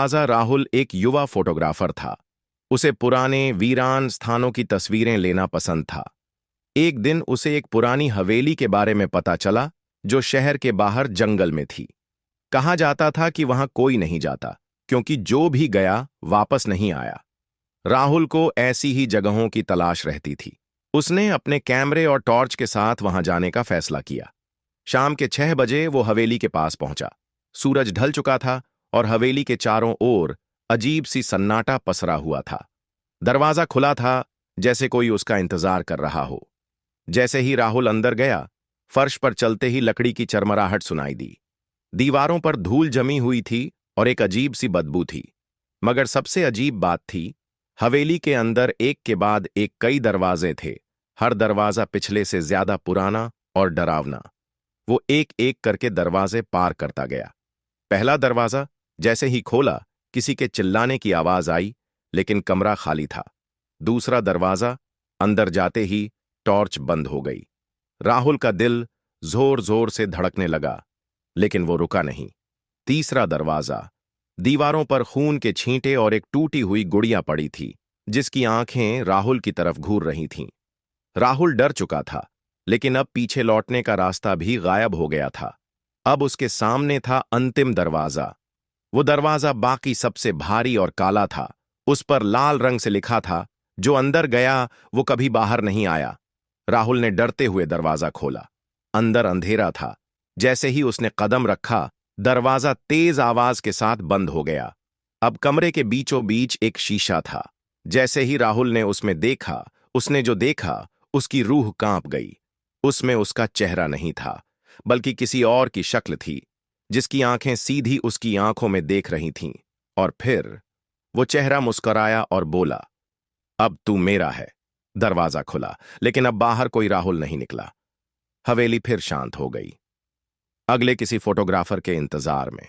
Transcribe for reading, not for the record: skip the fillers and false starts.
आजा राहुल एक युवा फोटोग्राफर था। उसे पुराने वीरान स्थानों की तस्वीरें लेना पसंद था। एक दिन उसे एक पुरानी हवेली के बारे में पता चला जो शहर के बाहर जंगल में थी। कहा जाता था कि वहां कोई नहीं जाता क्योंकि जो भी गया वापस नहीं आया। राहुल को ऐसी ही जगहों की तलाश रहती थी। उसने अपने कैमरे और टॉर्च के साथ वहां जाने का फैसला किया। शाम के 6 बजे वो हवेली के पास पहुंचा। सूरज ढल चुका था और हवेली के चारों ओर अजीब सी सन्नाटा पसरा हुआ था। दरवाजा खुला था, जैसे कोई उसका इंतजार कर रहा हो। जैसे ही राहुल अंदर गया, फर्श पर चलते ही लकड़ी की चरमराहट सुनाई दी। दीवारों पर धूल जमी हुई थी और एक अजीब सी बदबू थी। मगर सबसे अजीब बात थी, हवेली के अंदर एक के बाद एक कई दरवाजे थे। हर दरवाजा पिछले से ज्यादा पुराना और डरावना। वो एक एक करके दरवाजे पार करता गया। पहला दरवाजा जैसे ही खोला, किसी के चिल्लाने की आवाज आई, लेकिन कमरा खाली था। दूसरा दरवाजा, अंदर जाते ही टॉर्च बंद हो गई। राहुल का दिल जोर जोर से धड़कने लगा, लेकिन वो रुका नहीं। तीसरा दरवाजा, दीवारों पर खून के छींटे और एक टूटी हुई गुड़िया पड़ी थी जिसकी आंखें राहुल की तरफ घूर रही थीं। राहुल डर चुका था, लेकिन अब पीछे लौटने का रास्ता भी गायब हो गया था। अब उसके सामने था अंतिम दरवाजा। वो दरवाजा बाकी सबसे भारी और काला था। उस पर लाल रंग से लिखा था, जो अंदर गया वो कभी बाहर नहीं आया। राहुल ने डरते हुए दरवाजा खोला। अंदर अंधेरा था। जैसे ही उसने कदम रखा, दरवाजा तेज आवाज के साथ बंद हो गया। अब कमरे के बीचों बीच एक शीशा था। जैसे ही राहुल ने उसमें देखा, उसने जो देखा, उसकी रूह कांप गई। उसमें उसका चेहरा नहीं था, बल्कि किसी और की शक्ल थी, जिसकी आंखें सीधी उसकी आंखों में देख रही थीं। और फिर वो चेहरा मुस्कुराया और बोला, अब तू मेरा है। दरवाजा खुला, लेकिन अब बाहर कोई राहुल नहीं निकला। हवेली फिर शांत हो गई। अगले किसी फोटोग्राफर के इंतजार में।